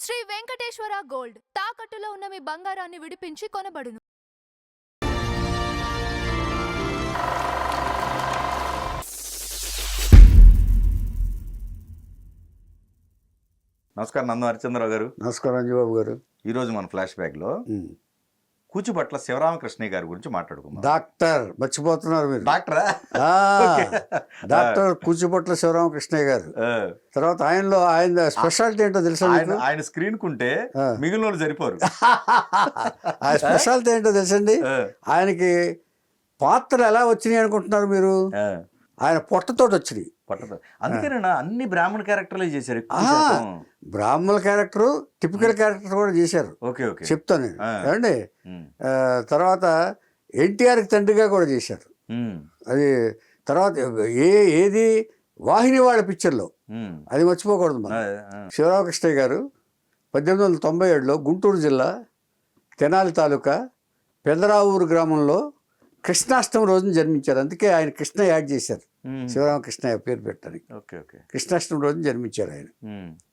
Shri Venkateswara gold తాకట్టులో ఉన్న మీ బంగారాన్ని విడిపించి కొనబడును. నమస్కారం నందం హరిచంద్రరావు గారు. నమస్కారం అంజబాబు గారు. ఈరోజు మన ఫ్లాష్ బ్యాక్లో కూచిపట్ల శివరామకృష్ణయ్య గారి గురించి మాట్లాడుకుందాం. డాక్టర్ మర్చిపోతున్నారు మీరు. డాక్టరా? డాక్టర్ కూచిపట్ల శివరామకృష్ణయ్య గారు. తర్వాత ఆయన స్పెషాలిటీ ఏంటో తెలుసా? ఆయన స్క్రీన్ కుంటే మిగిలిన వాళ్ళు సరిపోరు. ఆయన స్పెషాలిటీ ఏంటో తెలుసండి? ఆయనకి పాత్రలు ఎలా వచ్చినాయి అనుకుంటున్నారు మీరు? ఆయన పొట్టతోటి వచ్చినాయి. అందుకేనా అన్ని బ్రాహ్మణ క్యారెక్టర్లే చేశారు. బ్రాహ్మణ క్యారెక్టర్, టిపికల్ క్యారెక్టర్ కూడా చేశారు. చెప్తాను నేను ఏమండి. తర్వాత ఎన్టీఆర్కి తండ్రిగా కూడా చేశారు. అది తర్వాత ఏది వాహిని వాళ్ళ పిక్చర్లో, అది మర్చిపోకూడదు మనం. శివరామకృష్ణయ్య గారు 1897లో గుంటూరు జిల్లా తెనాలి తాలూకా పెదరావూరు గ్రామంలో కృష్ణాష్టమి రోజున జన్మించారు. అందుకే ఆయన కృష్ణ యాడ్ చేశారు, శివరామకృష్ణయ్య పేరు పెట్టడానికి. కృష్ణాష్టమి రోజున జన్మించారు ఆయన.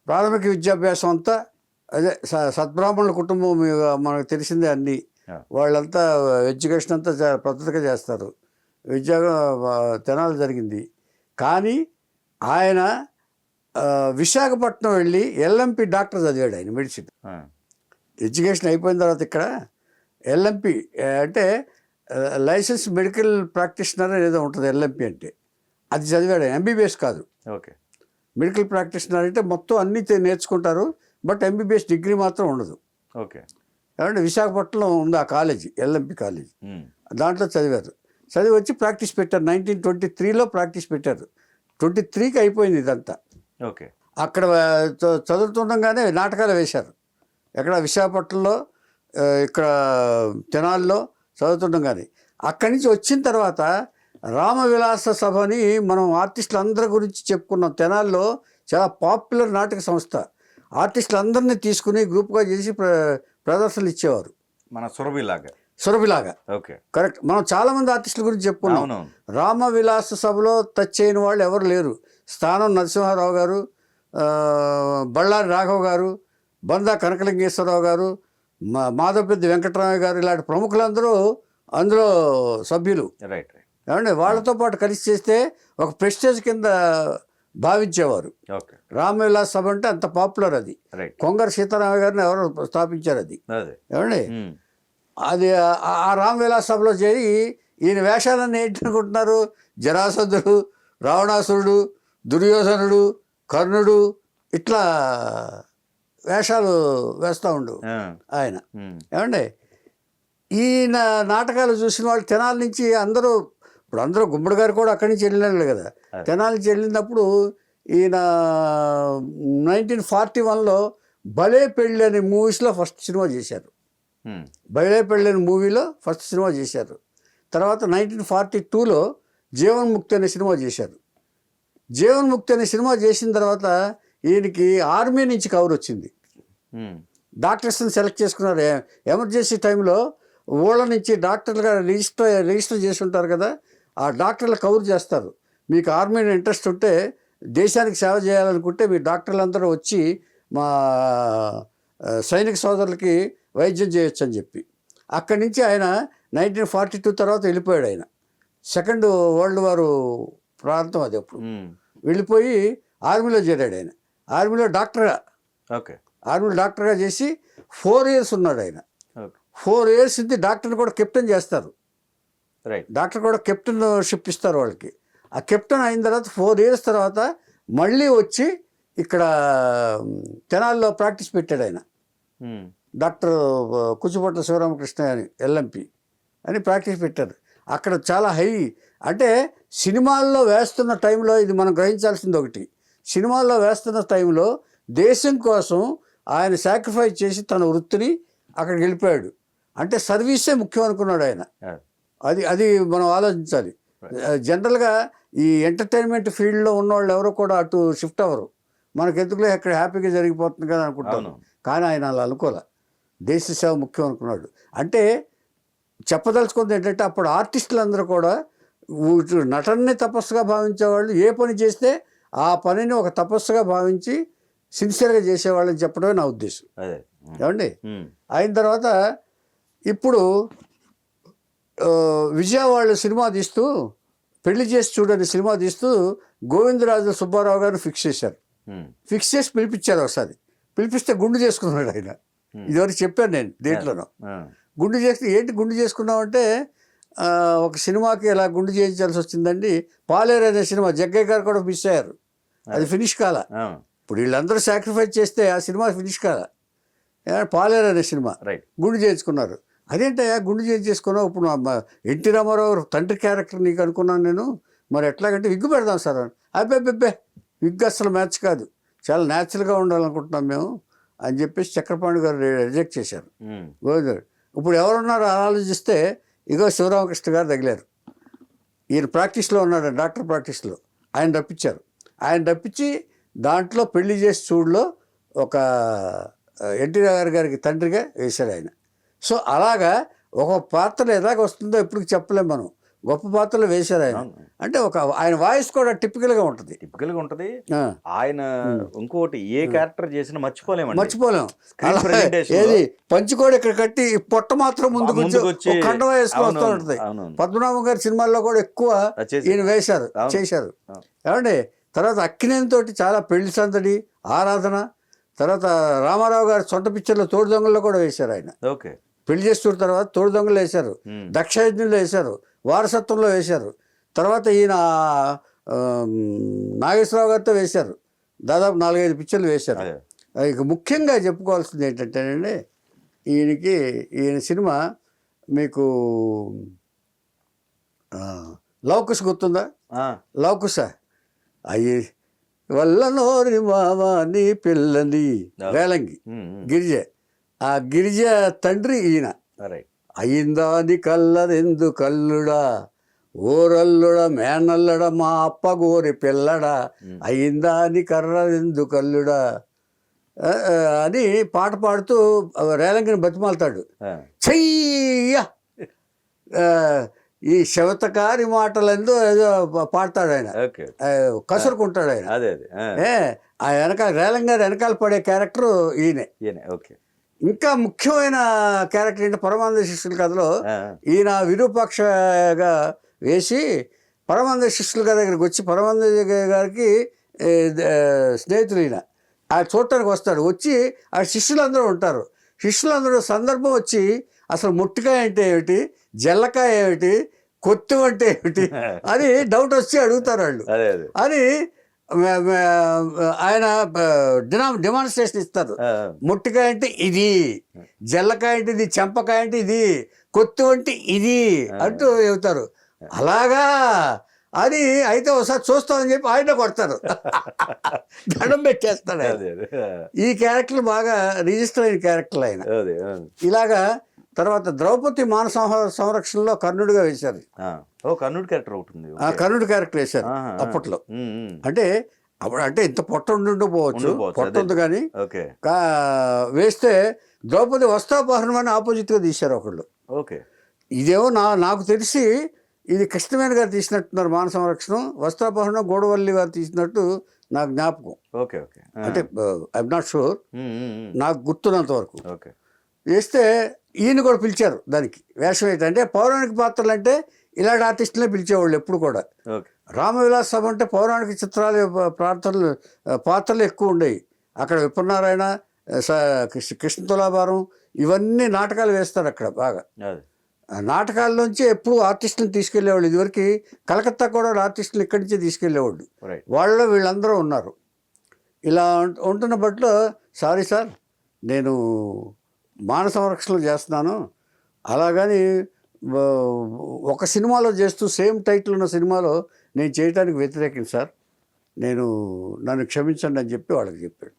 ప్రాథమిక విద్యాభ్యాసం అంతా అదే సద్బ్రాహ్మణుల కుటుంబం, మనకు తెలిసిందే అన్నీ. వాళ్ళంతా ఎడ్యుకేషన్ అంతా పద్ధతిగా చేస్తారు. తెనాలి జరిగింది. కానీ ఆయన విశాఖపట్నం వెళ్ళి ఎల్ఎంపి డాక్టర్ చదివాడు. ఆయన మెడిసిన్ ఎడ్యుకేషన్ అయిపోయిన తర్వాత ఇక్కడ ఎల్ఎంపి అంటే లైసెన్స్ మెడికల్ ప్రాక్టీషనర్ ఏదో ఉంటుంది. ఎల్ఎంపి అంటే అది చదివాడు. ఎంబీబీఎస్ కాదు. మెడికల్ ప్రాక్టీషనర్ అంటే మొత్తం అన్నీ నేర్చుకుంటారు, బట్ ఎంబీబీఎస్ డిగ్రీ మాత్రం ఉండదు. ఏమంటే విశాఖపట్నంలో ఉంది ఆ కాలేజీ, ఎల్ఎంపి కాలేజీ. దాంట్లో చదివారు. చదివి వచ్చి ప్రాక్టీస్ పెట్టారు. 1923లో ప్రాక్టీస్ పెట్టారు. 23కి అయిపోయింది ఇదంతా. అక్కడ చదువుతుండగానే నాటకాలు వేశారు. ఎక్కడ విశాఖపట్నంలో, ఇక్కడ తెనాలిలో చదువుతుండగానే. అక్కడి నుంచి వచ్చిన తర్వాత రామవిలాస సభని మనం ఆర్టిస్టులు అందరి గురించి చెప్పుకున్నాం. తెనాల్లో చాలా పాపులర్ నాటక సంస్థ. ఆర్టిస్టులు అందరినీ తీసుకుని గ్రూప్గా చేసి ప్రదర్శనలు ఇచ్చేవారు. మన సురభిలాగా కరెక్ట్. మనం చాలామంది ఆర్టిస్టుల గురించి చెప్పుకున్నాం. రామవిలాస సభలో టచ్ అయిన వాళ్ళు ఎవరు లేరు. స్థానం నరసింహారావు గారు, బళ్ళారి రాఘవ గారు, బందా కనకలింగేశ్వరరావు గారు, మాధవపెద్ది వెంకటరామయ్య గారు, ఇలాంటి ప్రముఖులందరూ అందులో సభ్యులు. ఏమండి వాళ్ళతో పాటు కలిసి చేస్తే ఒక ప్రెస్టేజ్ కింద భావించేవారు. రామవిలాస్ సభ అంటే అంత పాపులర్ అది. కొంగర సీతారామయ్య గారిని ఎవరు స్థాపించారు అది. ఏమండి అది ఆ రామవిలాస్ సభలో చేరి ఈయన వేషాలన్నీ ఏంటనుకుంటున్నారు? జరాసంధుడు, రావణాసురుడు, దుర్యోధనుడు, కర్ణుడు, ఇట్లా వేషాలు వేస్తూ ఉండు ఆయన. ఏమండి ఈయన నాటకాలు చూసిన వాళ్ళు తెనాలి నుంచి అందరూ గుమ్మడి గారు కూడా అక్కడి నుంచి వెళ్ళినారు కదా. తెనాలి నుంచి వెళ్ళినప్పుడు ఈయన 1941లో భలే పెళ్ళి అనే మూవీస్లో ఫస్ట్ సినిమా చేశారు. భలే పెళ్ళి అనే మూవీలో ఫస్ట్ సినిమా చేశారు. తర్వాత 1942లో జీవన్ముక్తి అనే సినిమా చేశారు. జీవన్ముక్తి అనే సినిమా చేసిన తర్వాత ఈయనకి ఆర్మీ నుంచి కవర్ వచ్చింది. డాక్టర్స్ని సెలెక్ట్ చేసుకున్నారు. ఎమర్జెన్సీ టైంలో ఊళ్ళ నుంచి డాక్టర్లుగా రిజిస్టర్ చేసి ఉంటారు కదా, ఆ డాక్టర్లు కవర్ చేస్తారు. మీకు ఆర్మీలో ఇంట్రెస్ట్ ఉంటే, దేశానికి సేవ చేయాలనుకుంటే మీ డాక్టర్లందరూ వచ్చి మా సైనిక సోదరులకి వైద్యం చేయొచ్చు అని చెప్పి. అక్కడి నుంచి ఆయన 1942 తర్వాత వెళ్ళిపోయాడు. ఆయన సెకండ్ వరల్డ్ వార్ ప్రాంతం అది. అప్పుడు వెళ్ళిపోయి ఆర్మీలో చేరాడు. ఆయన ఆర్మీలో డాక్టర్గా చేసి 4 years ఉన్నాడు ఆయన. 4 years ఇది డాక్టర్ని కూడా కెప్టెన్ చేస్తారు. డాక్టర్ కూడా కెప్టెన్షిప్ ఇస్తారు వాళ్ళకి. ఆ కెప్టెన్ అయిన తర్వాత 4 years తర్వాత మళ్ళీ వచ్చి ఇక్కడ తెనాలిలో ప్రాక్టీస్ పెట్టాడు ఆయన. డాక్టర్ కూచిపట్ల శివరామకృష్ణ అని ఎల్ఎంపి అని ప్రాక్టీస్ పెట్టారు. అక్కడ చాలా హై, అంటే సినిమాల్లో వేస్తున్న టైంలో ఇది మనం గ్రహించాల్సింది ఒకటి. సినిమాల్లో వేస్తున్న టైంలో దేశం కోసం ఆయన సాక్రిఫైస్ చేసి తన వృత్తిని అక్కడికి వెళ్ళిపోయాడు. అంటే సర్వీసే ముఖ్యం అనుకున్నాడు ఆయన. అది మనం ఆలోచించాలి. జనరల్గా ఈ ఎంటర్టైన్మెంట్ ఫీల్డ్లో ఉన్నవాళ్ళు ఎవరు కూడా అటు షిఫ్ట్ అవ్వరు. మనకెందుకులే అక్కడ హ్యాపీగా జరిగిపోతుంది కదా అనుకుంటాను. కానీ ఆయన అలా అనుకోలే. దేశ సేవ ముఖ్యం అనుకున్నాడు. అంటే చెప్పదలుచుకుంది ఏంటంటే అప్పుడు ఆర్టిస్టులు అందరూ కూడా నటనని తపస్సుగా భావించేవాళ్ళు. ఏ పని చేస్తే ఆ పనిని ఒక తపస్సుగా భావించి సిన్సియర్గా చేసేవాళ్ళని చెప్పడమే నా ఉద్దేశం. అదే ఏమండి అయిన తర్వాత ఇప్పుడు విజయవాడలో సినిమా తీస్తూ పెళ్లి చేసి చూడని సినిమా తీస్తూ గోవిందరాజు సుబ్బారావు గారిని ఫిక్స్ చేశారు. ఫిక్స్ చేసి పిలిపించారు ఒకసారి. పిలిపిస్తే గుండు చేసుకున్నాడు ఆయన. ఇదివరకు చెప్పాను నేను దేంట్లోనో. గుండు చేస్తే ఏంటి గుండు చేసుకున్నామంటే ఒక సినిమాకి ఇలా గుండు చేయించాల్సి వచ్చిందండి. పాలేరు అనే సినిమా జగ్గయ్య గారు కూడా మిస్ అయ్యారు. అది ఫినిష్ కాల. ఇప్పుడు వీళ్ళందరూ సాక్రిఫైస్ చేస్తే ఆ సినిమా ఫినిష్ కాల. పాలేరు అనే సినిమా గుండు చేయించుకున్నారు. అదేంటయ్యా గుండు చేయించేసుకున్నావు? ఇప్పుడు ఎన్టీ రామారావు తండ్రి క్యారెక్టర్ నీకు అనుకున్నాను నేను. మరి ఎట్లాగంటే విగ్గు పెడదాం సార్ అని. అబ్బే విగ్గు అసలు మ్యాచ్ కాదు, చాలా న్యాచురల్గా ఉండాలనుకుంటున్నాం మేము అని చెప్పేసి చక్రపాణి గారు రిజెక్ట్ చేశారు. ఇప్పుడు ఎవరున్నారో ఆలోచిస్తే ఇగో శివరామకృష్ణ గారు తగిలారు. ఈయన ప్రాక్టీస్లో ఉన్నాడు, డాక్టర్ ప్రాక్టీస్లో. ఆయన రప్పించారు. ఆయన రప్పించి దాంట్లో పెళ్లి చేసి చూడులో ఒక ఎన్టీ రామారావు గారికి తండ్రిగా వేశాడు ఆయన. సో అలాగా ఒక పాత్ర ఎలాగ వస్తుందో ఎప్పుడు చెప్పలేము మనం. గొప్ప పాత్రలు వేశారు ఆయన. అంటే ఒక ఆయన వాయిస్ కూడా టిపికల్గా ఉంటుంది. ఆయన ఇంకోటి ఏ క్యారెక్టర్ చేసినా మర్చిపోలేము. ఏది పంచుకోడు ఇక్కడ కట్టి పొట్ట మాత్రం ముందుకు కండ వేసుకొని వస్తూ ఉంటుంది. పద్మనాభం గారి సినిమాల్లో కూడా ఎక్కువ ఈయన చేశారు. ఏమండి తర్వాత అక్కినేనితోటి చాలా పెళ్లి సందడి, ఆరాధన, తర్వాత రామారావు గారి సొంత పిక్చర్లో తోడు దొంగల్లో కూడా వేశారు ఆయన. పెళ్లి చేస్తున్న తర్వాత తోడు దొంగలు వేశారు, దక్షయజ్ఞంలో వేశారు, వారసత్వంలో వేశారు. తర్వాత ఈయన నాగేశ్వరరావు గారితో వేశారు. దాదాపు 4-5 పిక్చర్లు వేశారు. ఇక ముఖ్యంగా చెప్పుకోవాల్సింది ఏంటంటేనండి, ఈయన సినిమా మీకు లవకుశ గుర్తుందా? లవకుశ అయ్యి వల్ల నోరి మావా నీ పిల్లని రేలంగి గిరిజ. ఆ గిరిజ తండ్రి ఈయన. అయిందాని కల్లదెందు కల్లుడా ఓరల్లుడ మేనల్లడ మా అప్ప గోరి పిల్లడా అయిందాని కర్రదెందు కల్లుడా అని పాట పాడుతూ రేలంగిని బతిమాలుతాడు. చెయ్య ఈ శవతకారి మాటలందు ఏదో పాడతాడు ఆయన, కసురుకుంటాడు ఆయన. ఆ వెనకాల రేలంగారి వెనకాల పడే క్యారెక్టర్ ఈయనే. ఇంకా ముఖ్యమైన క్యారెక్టర్ ఏంటి, పరమానంద శిష్యుల కథలో ఈయన విరూపాక్షగా వేసి పరమానంద శిష్యుల గారి దగ్గరికి వచ్చి పరమానంద గారికి స్నేహితులు ఈయన. ఆ చూడటానికి వస్తాడు. వచ్చి ఆ శిష్యులందరూ ఉంటారు. శిష్యులందరూ సందర్భం వచ్చి అసలు ముట్టికాయ అంటే ఏమిటి, జల్లకాయ ఏమిటి, కొత్తు అంటే ఏమిటి అని డౌట్ వచ్చి అడుగుతారు వాళ్ళు. అని ఆయన డెమాన్స్ట్రేషన్ ఇస్తారు. ముట్టికాయ అంటే ఇది, జల్లకాయ అంటే ఇది, చెంపకాయ అంటే ఇది, కొత్తు అంటే ఇది అంటూ చెబుతారు. అలాగా అని అయితే ఒకసారి చూస్తామని చెప్పి ఆయన కొడతారు, దండం పెట్టేస్తాడు ఆయన. ఈ క్యారెక్టర్ బాగా రిజిస్టర్ అయిన క్యారెక్టర్లు ఆయన. ఇలాగా తర్వాత ద్రౌపది మాన సంరక్షణలో కర్ణుడిగా వేశారు. కర్ణుడి క్యారెక్టర్ ఉంటుంది. కర్ణుడి క్యారెక్టర్ వేశారు అప్పట్లో. అంటే అంటే ఇంత పొట్ట ఉండిపోవచ్చు, పొట్ట ఉంది కానీ వేస్తే ద్రౌపది వస్త్రాపహరణం అని ఆపోజిట్గా తీశారు ఒకళ్ళు. ఇదేమో నాకు తెలిసి ఇది కృష్ణవేణి గారు తీసినట్టున్నారు మాన సంరక్షణం. వస్త్రాపహరణం గోడవల్లి గారు తీసినట్టు నాకు జ్ఞాపకం. అంటే ఐఎమ్ నాట్ షూర్, నాకు గుర్తున్నంత వరకు. వేస్తే ఈయన కూడా పిలిచారు దానికి వేషం. ఏంటంటే పౌరాణిక పాత్రలు అంటే ఇలాంటి ఆర్టిస్టులే పిలిచేవాళ్ళు ఎప్పుడు కూడా. రామవిలాస్ సభ అంటే పౌరాణిక చిత్రాలు పాత్రలు ఎక్కువ ఉండేవి. అక్కడ విప్రనారాయణ, కృష్ణ తులాభారం ఇవన్నీ నాటకాలు వేస్తారు అక్కడ బాగా. నాటకాల్లోంచి ఎప్పుడు ఆర్టిస్టులను తీసుకెళ్లేవాళ్ళు. ఇదివరకు కలకత్తా కూడా ఆర్టిస్టులు ఇక్కడి నుంచే తీసుకెళ్లేవాళ్ళు. వాళ్ళలో వీళ్ళందరూ ఉన్నారు. ఇలా ఉంటున్న బట్లో సారీ సార్ నేను మాన సంరక్షణ చేస్తున్నాను, అలాగని ఒక సినిమాలో చేస్తూ సేమ్ టైటిల్ ఉన్న సినిమాలో నేను చేయడానికి వ్యతిరేకం సార్, నన్ను క్షమించండి అని చెప్పి వాళ్ళకి చెప్పాడు.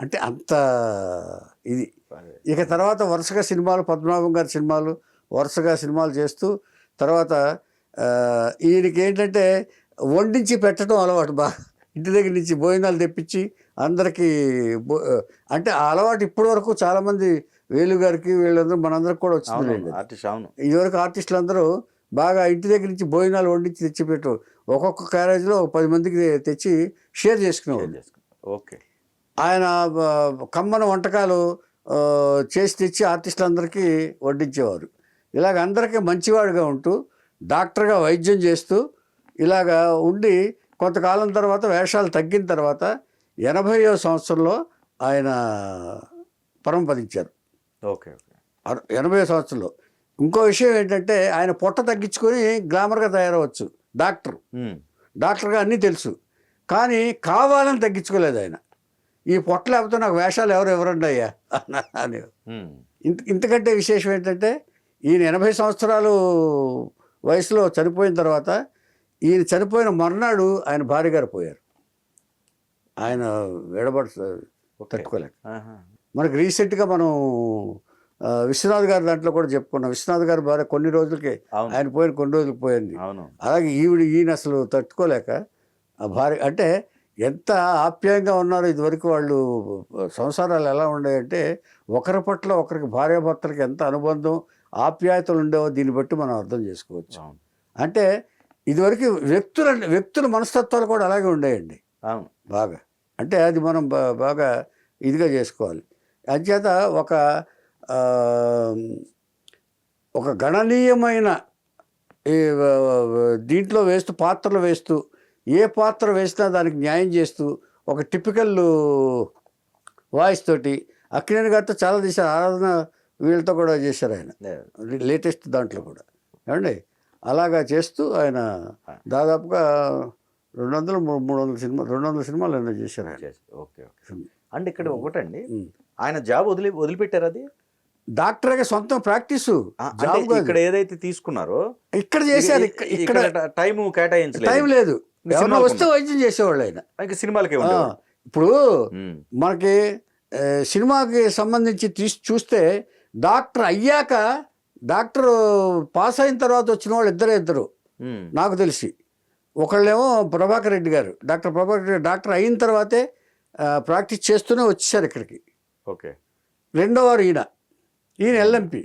అంటే అంత ఇది. ఇక తర్వాత వరుసగా సినిమాలు, పద్మనాభం గారి సినిమాలు, వరుసగా సినిమాలు చేస్తూ తర్వాత ఈయనకి ఏంటంటే వండించి పెట్టడం అలవాటు బాగా. ఇంటి దగ్గర నుంచి భోజనాలు తెప్పించి అందరికీ అంటే ఆ అలవాటు ఇప్పటి వరకు చాలామంది వేలు గారికి వీళ్ళందరూ మనందరికి కూడా వచ్చింది. ఇదివరకు ఆర్టిస్టులు అందరూ బాగా ఇంటి దగ్గర నుంచి భోజనాలు వండించి తెచ్చిపెట్టు. ఒక్కొక్క క్యారేజ్లో 10 మందికి తెచ్చి షేర్ చేసుకునేవాళ్ళు. ఆయన కమ్మన వంటకాలు చేసి తెచ్చి ఆర్టిస్టులందరికీ వడ్డించేవారు. ఇలాగ అందరికీ మంచివాడిగా ఉంటూ డాక్టర్గా వైద్యం చేస్తూ ఇలాగా ఉండి కొంతకాలం తర్వాత వేషాలు తగ్గిన తర్వాత 80వ సంవత్సరంలో ఆయన పరమపదించారు. ఓకే. 80వ సంవత్సరంలో. ఇంకో విషయం ఏంటంటే ఆయన పొట్ట తగ్గించుకొని గ్లామర్గా తయారవచ్చు. డాక్టర్గా అన్నీ తెలుసు, కానీ కావాలని తగ్గించుకోలేదు ఆయన. ఈ పొట్ట లేకపోతే నాకు వేషాలు ఎవరండి అయ్యా అని. ఇంతకంటే విశేషం ఏంటంటే ఈయన 80 సంవత్సరాలు వయసులో చనిపోయిన తర్వాత ఈయన చనిపోయిన మర్నాడు ఆయన భార్య గారు పోయారు. ఆయన విడబడి తట్టుకోలేక. మనకు రీసెంట్గా మనం విశ్వనాథ్ గారి దాంట్లో కూడా చెప్పుకున్నాం. విశ్వనాథ్ గారి భార్య కొన్ని రోజులకి, ఆయన పోయిన కొన్ని రోజులకి పోయింది. అలాగే ఈయన అసలు తట్టుకోలేక ఆ భార్య అంటే ఎంత ఆప్యాయంగా ఉన్నారో ఇదివరకు వాళ్ళు. సంసారాలు ఎలా ఉండేయంటే ఒకరి పట్ల ఒకరికి భార్యాభర్తలకి ఎంత అనుబంధం ఆప్యాయతలు ఉండేవో దీన్ని బట్టి మనం అర్థం చేసుకోవచ్చు. అంటే ఇదివరకు వ్యక్తుల మనస్తత్వాలు కూడా అలాగే ఉండేయండి బాగా. అంటే అది మనం బాగా ఇదిగా చేసుకోవాలి. అంచేత ఒక గణనీయమైన దీంట్లో వేస్తూ పాత్రలు వేస్తూ ఏ పాత్ర వేసినా దానికి న్యాయం చేస్తూ ఒక టిపికల్ వాయిస్ తోటి అక్కినేని గారితో చాలా చేశారు. ఆరాధన వీళ్ళతో కూడా చేశారు ఆయన లేటెస్ట్ దాంట్లో కూడా. ఏమండి అలాగా చేస్తూ ఆయన దాదాపుగా 200 సినిమాలు ఏమైనా చేశారు ఆయన. ఓకే. అండ్ ఇక్కడ ఒకటండి, ఆయన జాబ్ వదిలిపెట్టారు. అది డాక్టర్గా సొంతం ప్రాక్టీసు జాబ్. ఇక్కడ ఏదైతే తీసుకున్నారో ఇక్కడ చేశారు. ఇక్కడ టైం లేదు, ఎవరైనా వస్తే వైద్యం చేసేవాళ్ళు ఆయన. సినిమాలకి ఇప్పుడు మనకి సినిమాకి సంబంధించి చూస్తే డాక్టర్ అయ్యాక, డాక్టర్ పాస్ అయిన తర్వాత వచ్చిన వాళ్ళు ఇద్దరు నాకు తెలిసి. ఒకళ్ళేమో ప్రభాకర్ రెడ్డి గారు, డాక్టర్ ప్రభాకర్ రెడ్డి డాక్టర్ అయిన తర్వాతే ప్రాక్టీస్ చేస్తూనే వచ్చేసారు ఇక్కడికి. ఓకే. రెండో వారు ఈయన ఎల్ఎంపి.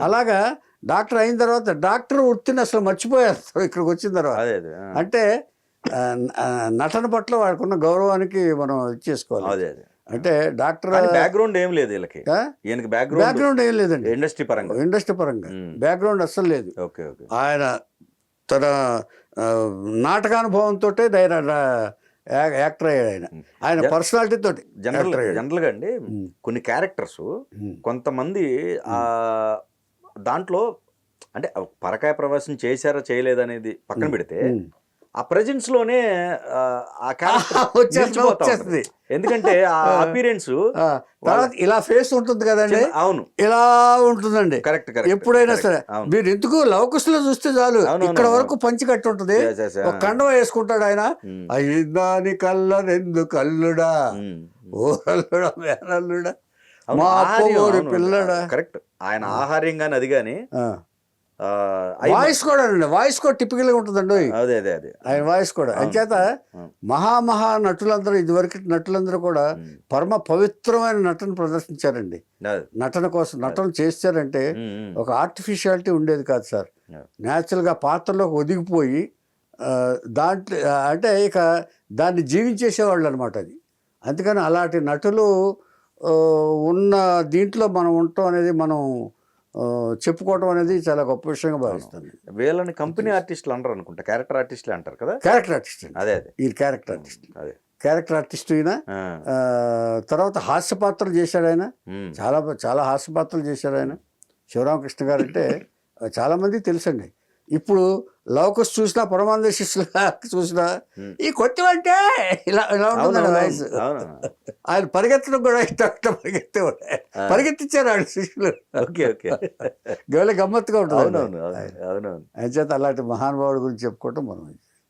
అలాగా డాక్టర్ అయిన తర్వాత డాక్టర్ వృత్తిని అసలు మర్చిపోయారు ఇక్కడికి వచ్చిన తర్వాత. అంటే నటన పట్ల వాడుకున్న గౌరవానికి మనం చేసుకోవాలి. అంటే డాక్టర్ బ్యాక్గ్రౌండ్ ఏం లేదు, బ్యాక్గ్రౌండ్ ఏం లేదండి. ఇండస్ట్రీ పరంగా బ్యాక్గ్రౌండ్ అస్సలు లేదు. ఆయన తన నాటకానుభవంతో యాక్టర్ అయ్యాడు. ఆయన పర్సనాలిటీ తోటి. జనరల్గా అండి కొన్ని క్యారెక్టర్స్ కొంతమంది దాంట్లో అంటే పరకాయ ప్రవేశం చేశారా చేయలేదనేది పక్కన పెడితే ఆ ప్రెజెన్స్ లోనే ఆ క్యారెక్టర్ ఎందుకంటే ఆ అపీరెన్స్ ఇలా ఫేస్ ఉంటుంది కదండి. అవును, ఇలా ఉంటుందండి. కరెక్ట్. ఎప్పుడైనా సరే మీరు ఎందుకు లవకుశలో చూస్తే చాలు, ఇక్కడ వరకు పంచి కట్టి ఉంటుంది. ఒక కండవ వేసుకుంటాడు ఆయన. అయ్యిందాని కళ్ళెందు కల్లుడా, ఓ అల్లుడా మేనల్లుడా, మా అప్ప పిల్లడా. కరెక్ట్. ఆయన ఆహార్యంగాని అది గాని వాయిస్ కూడా టిపికల్ గా ఉంటుందండి. అదే ఆయన వాయిస్ కూడా. అంచేత మహా నటులందరూ ఇదివరకు నటులందరూ కూడా పరమ పవిత్రమైన నటన ప్రదర్శించారండి. నటన చేస్తారంటే ఒక ఆర్టిఫిషియాలిటీ ఉండేది కాదు సార్. న్యాచురల్ గా పాత్రలోకి ఒదిగిపోయి దాంట్లో అంటే ఇక దాన్ని జీవించేసేవాళ్ళు అనమాట అది. అందుకని అలాంటి నటులు ఉన్న దీంట్లో మనం ఉండటం అనేది, మనం చెప్పుకోవడం అనేది చాలా గొప్ప విషయంగా భావిస్తాను. వీళ్ళని కంపెనీ ఆర్టిస్టులు అంటారు అనుకుంటా, క్యారెక్టర్ ఆర్టిస్టులు అంటారు కదా. Character artist. అదే ఈ క్యారెక్టర్ ఆర్టిస్ట్ ఈయన. తర్వాత హాస్య పాత్రలు చేశాడు ఆయన. చాలా హాస్య పాత్రలు చేశాడు ఆయన. శివరామకృష్ణ గారు అంటే చాలా మందికి తెలుసండి. ఇప్పుడు లవకుశ్ చూసినా, పరమానంద శిష్యులు చూసినా ఈ కొత్తవంటే ఇలా ఉంటుందండి వాయిస్. ఆయన పరిగెత్తడం కూడా ఇష్టం, పరిగెత్తించారు ఆయన శిష్యులు. గమత్తుగా ఉంటుంది. అవునవును. ఆయన చేత అలాంటి మహానుభావుడి గురించి చెప్పుకోవటం మనం